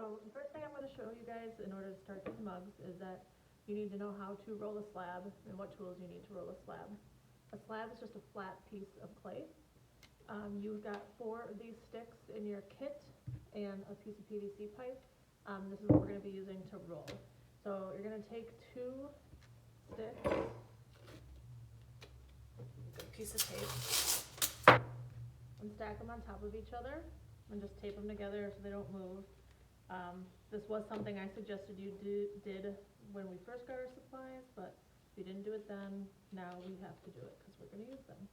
So the first thing I'm going to show you guys in order to start these mugs is that you need to know how to roll a slab and what tools you need to roll a slab. A slab is just a flat piece of clay. You've got 4 of these sticks in your kit and a piece of PVC pipe. This is what we're going to be using to roll. So you're going to take 2 sticks, a piece of tape, and stack them on top of each other and just tape them together so they don't move. This was something I suggested you did when we first got our supplies, but if you didn't do it then, now we have to do it because we're going to use them.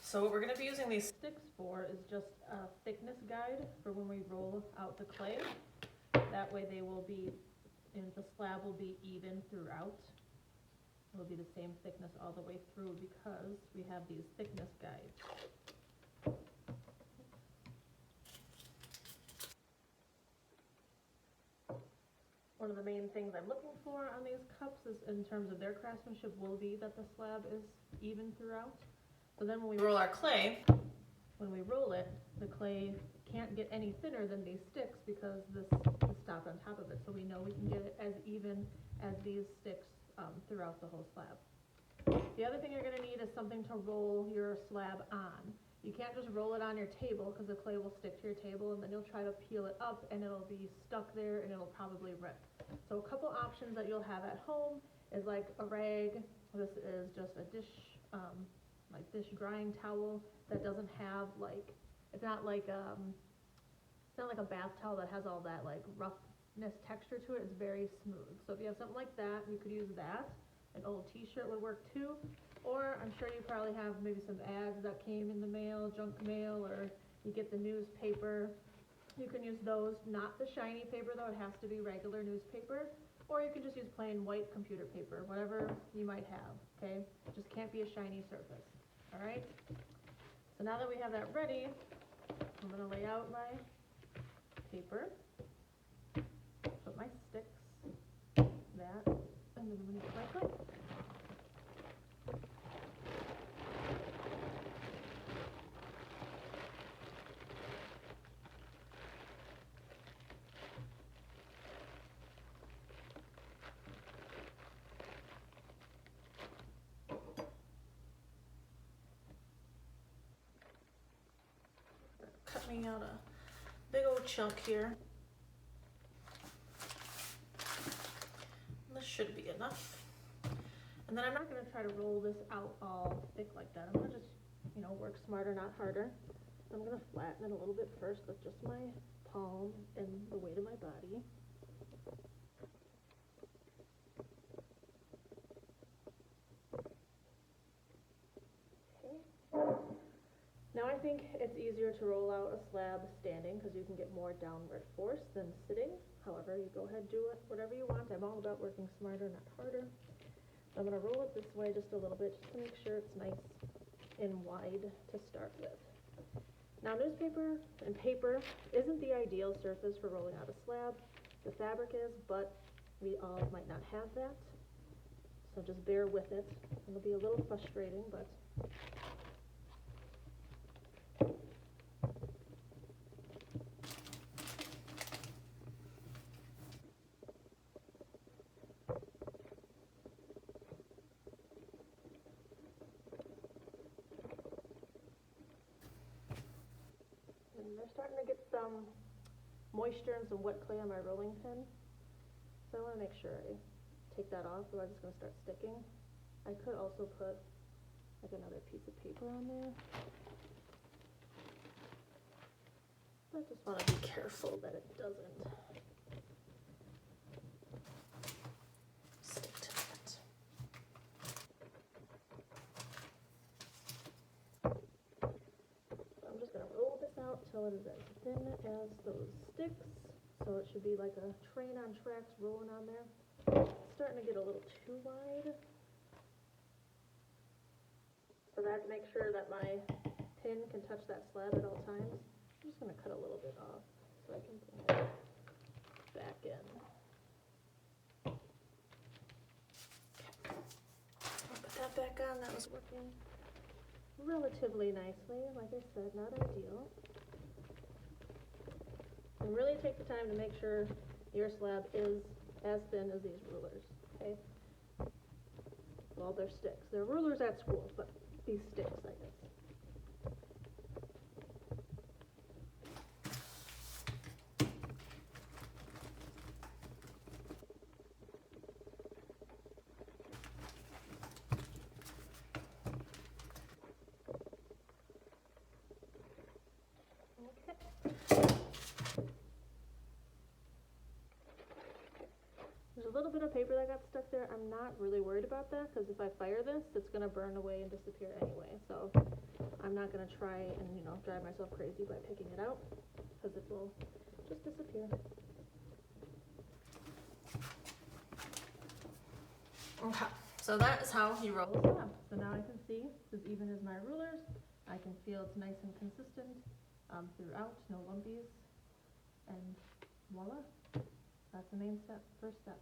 So what we're going to be using these sticks for is just a thickness guide for when we roll out the clay. That way they will be, and the slab will be even throughout. It will be the same thickness all the way through because we have these thickness guides. One of the main things I'm looking for on these cups is in terms of their craftsmanship will be that the slab is even throughout. So then when we roll our clay, when we roll it, the clay can't get any thinner than these sticks because this is stopped on top of it. So we know we can get it as even as these sticks throughout the whole slab. The other thing you're going to need is something to roll your slab on. You can't just roll it on your table because the clay will stick to your table and then you'll try to peel it up and it'll be stuck there and it'll probably rip. So a couple options that you'll have at home is like a rag. This is just a dish drying towel that doesn't have it's not like a bath towel that has all that like roughness texture to it. It's very smooth. So if you have something like that, you could use that. An old t-shirt would work too. Or I'm sure you probably have maybe some ads that came in the mail, junk mail, or you get the newspaper. You can use those, not the shiny paper though, it has to be regular newspaper. Or you can just use plain white computer paper, whatever you might have, okay? It just can't be a shiny surface, all right? So now that we have that ready, I'm gonna lay out my paper, put my sticks, that, and then I'm gonna put my cup. Cut me out a big old chunk here. This should be enough. And then I'm not going to try to roll this out all thick like that. I'm going to just, work smarter, not harder. I'm going to flatten it a little bit first with just my palm and the weight of my body. Now I think it's easier to roll out a slab standing because you can get more downward force than sitting. However, you go ahead, do it whatever you want. I'm all about working smarter, not harder. I'm going to roll it this way just a little bit just to make sure it's nice and wide to start with. Now newspaper and paper isn't the ideal surface for rolling out a slab. The fabric is, but we all might not have that. So just bear with it. It'll be a little frustrating, but they're starting to get some moisture and some wet clay on my rolling pin. So I want to make sure I take that off, otherwise it's going to start sticking. I could also put like another piece of paper on there. I just want to be careful that it doesn't stick to that. I'm just going to roll this out till it is as thin as those sticks. So it should be like a train on tracks rolling on there. It's starting to get a little too wide. So I have to make sure that my pin can touch that slab at all times. I'm just going to cut a little bit off so I can bring it back in. Okay. I'll put that back on. That was working relatively nicely. Like I said, not ideal. And really take the time to make sure your slab is as thin as these rulers, okay? Well, they're sticks. They're rulers at school, but these sticks, I guess. There's a little bit of paper that got stuck there. I'm not really worried about that because if I fire this, it's going to burn away and disappear anyway. So I'm not going to try and, drive myself crazy by picking it out because it will just disappear. Okay, so that is how he rolls it up. So now I can see it's as even as my rulers. I can feel it's nice and consistent throughout, no lumpies, and voila. That's the main step, first step.